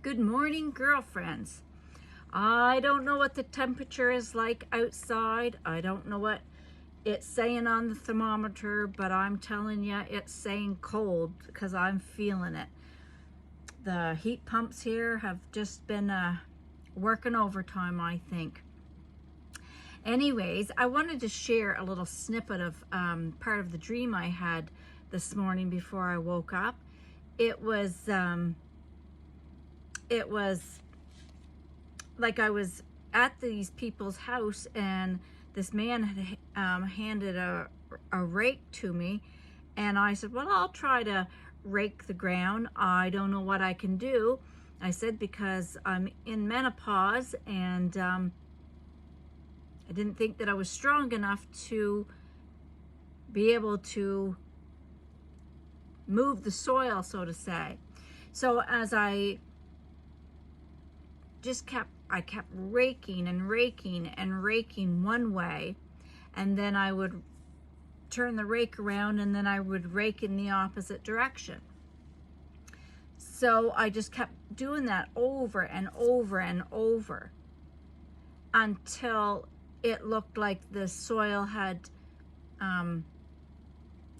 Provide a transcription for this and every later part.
Good morning, girlfriends. I don't know what the temperature is like outside. I don't know what it's saying on the thermometer, but I'm telling you, it's saying cold because I'm feeling it. The heat pumps here have just been working overtime, I think. Anyways, I wanted to share a little snippet of part of the dream I had this morning before I woke up. It was like I was at these people's house and this man had handed a rake to me, and I said, well, I'll try to rake the ground. I don't know what I can do. I said, because I'm in menopause and I didn't think that I was strong enough to be able to move the soil, so to say. So as I kept raking and raking and raking one way, and then I would turn the rake around and then I would rake in the opposite direction. So I just kept doing that over and over and over until it looked like the soil had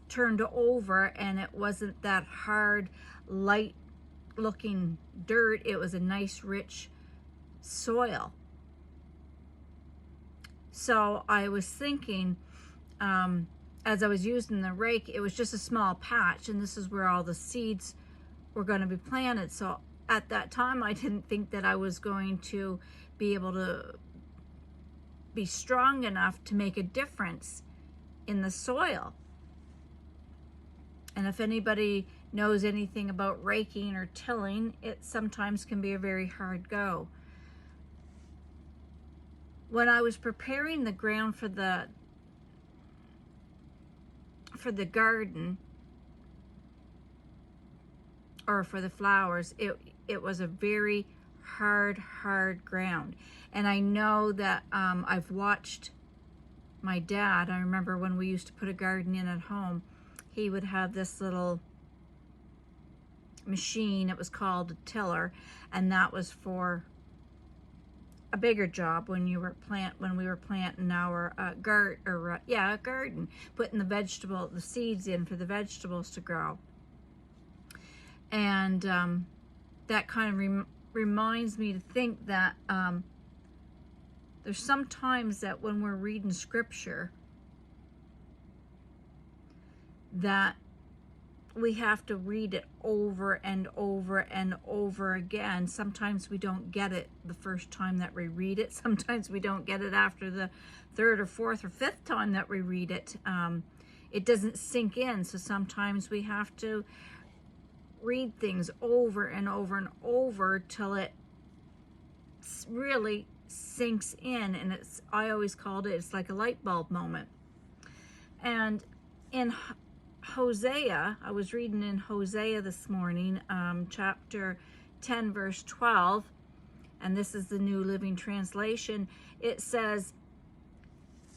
turned over, and it wasn't that hard, light looking dirt. It was a nice, rich soil. So I was thinking, as I was using the rake, it was just a small patch, and this is where all the seeds were going to be planted. So at that time, I didn't think that I was going to be able to be strong enough to make a difference in the soil. And if anybody knows anything about raking or tilling, it sometimes can be a very hard go. When I was preparing the ground for the garden, or for the flowers, it was a very hard ground. And I know that I've watched my dad. I remember when we used to put a garden in at home, he would have this little machine. It was called a tiller, and that was for a bigger job when we were planting our garden, putting the seeds in for the vegetables to grow. And that kind of reminds me to think that there's some times that when we're reading scripture that we have to read it over and over and over again. Sometimes we don't get it the first time that we read it. Sometimes we don't get it after the third or fourth or fifth time that we read it. It doesn't sink in. So sometimes we have to read things over and over and over till it really sinks in. And I always called it's like a light bulb moment. And in Hosea, I was reading in Hosea this morning, chapter 10, verse 12, and this is the New Living Translation. It says,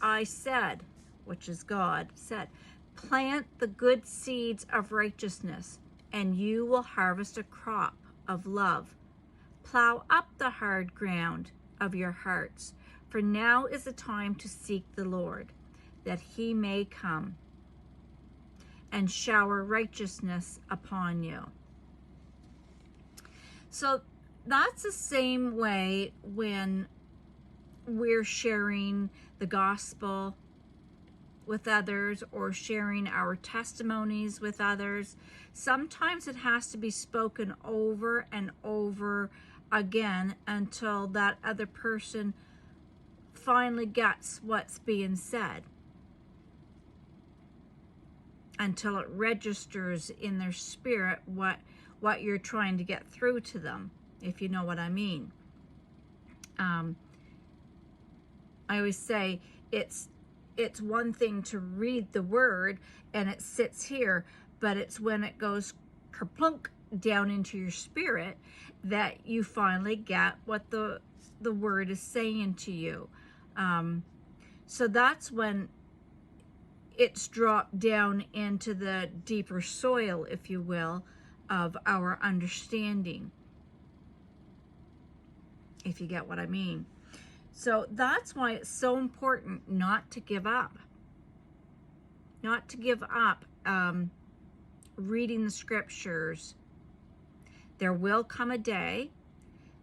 I said, which is God, said, plant the good seeds of righteousness, and you will harvest a crop of love. Plow up the hard ground of your hearts, for now is the time to seek the Lord, that he may come and shower righteousness upon you. So that's the same way when we're sharing the gospel with others or sharing our testimonies with others. Sometimes it has to be spoken over and over again until that other person finally gets what's being said, until it registers in their spirit what you're trying to get through to them, if you know what I mean. I always say it's one thing to read the word and it sits here, but it's when it goes kerplunk down into your spirit that you finally get what the word is saying to you. So that's when it's dropped down into the deeper soil, if you will, of our understanding. if you get what I mean. So that's why it's so important not to give up. Not to give up reading the scriptures. There will come a day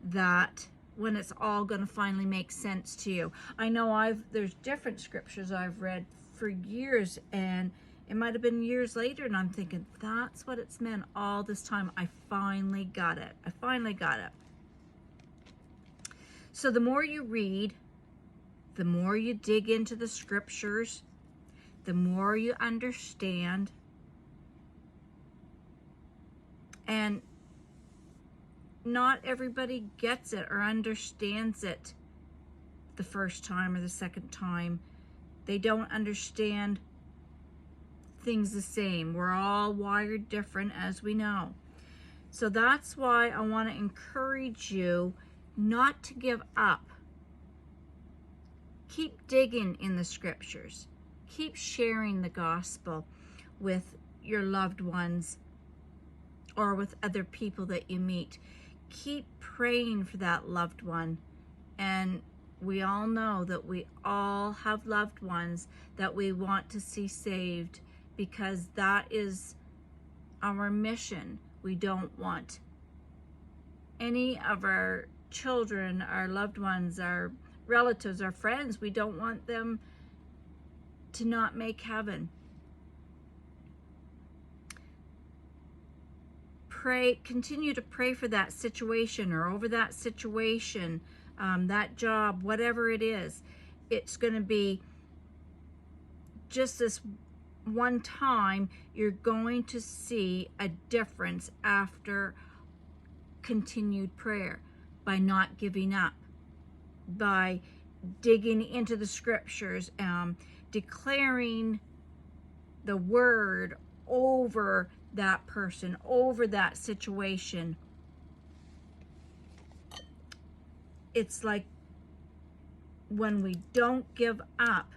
that when it's all going to finally make sense to you. I know there's different scriptures I've read for years, and it might have been years later, and I'm thinking, that's what it's meant all this time. I finally got it. I finally got it. So the more you read, the more you dig into the scriptures, the more you understand. And not everybody gets it or understands it the first time or the second time. They don't understand things the same. We're all wired different, as we know. So that's why I want to encourage you not to give up. Keep digging in the scriptures. Keep sharing the gospel with your loved ones or with other people that you meet. Keep praying for that loved one. And we all know that we all have loved ones that we want to see saved, because that is our mission. We don't want any of our children, our loved ones, our relatives, our friends, we don't want them to not make heaven. Pray, continue to pray for that situation or over that situation, that job, whatever it is. It's going to be just this one time. You're going to see a difference after continued prayer, by not giving up, by digging into the scriptures, declaring the word over that person, over that situation. It's like when we don't give up,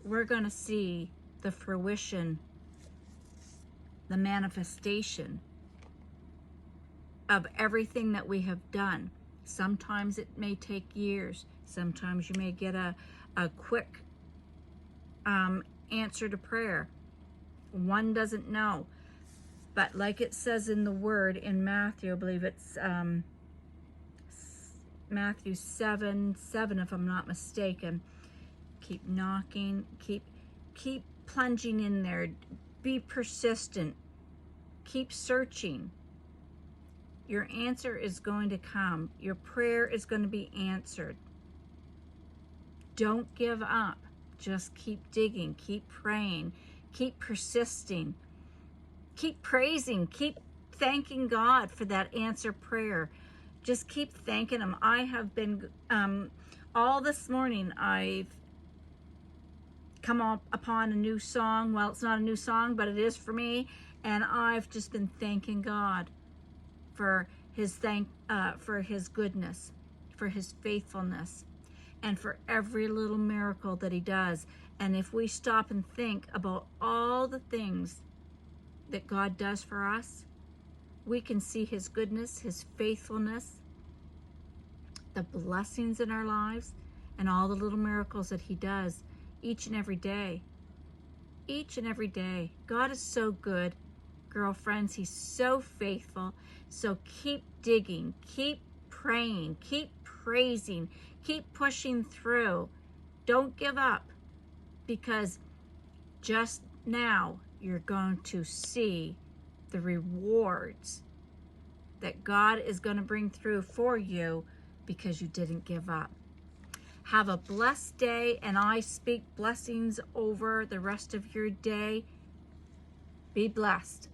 we're going to see the fruition, the manifestation of everything that we have done. Sometimes it may take years. Sometimes you may get a quick answer to prayer. One doesn't know. But like it says in the word in Matthew, I believe it's Matthew 7:7, if I'm not mistaken. Keep knocking, keep plunging in there. Be persistent. Keep searching. Your answer is going to come. Your prayer is going to be answered. Don't give up. Just keep digging, keep praying, keep persisting, keep praising, keep thanking God for that answer prayer. Just keep thanking Him. I have been, all this morning, I've come up upon a new song. Well, it's not a new song, but it is for me. And I've just been thanking God for His goodness, for His faithfulness, and for every little miracle that He does. And if we stop and think about all the things that God does for us, we can see His goodness, His faithfulness, the blessings in our lives, and all the little miracles that He does each and every day. Each and every day. God is so good, girlfriends. He's so faithful. So keep digging, keep praying, keep praising, keep pushing through. Don't give up, because just now you're going to see the rewards that God is going to bring through for you because you didn't give up. Have a blessed day, and I speak blessings over the rest of your day. Be blessed.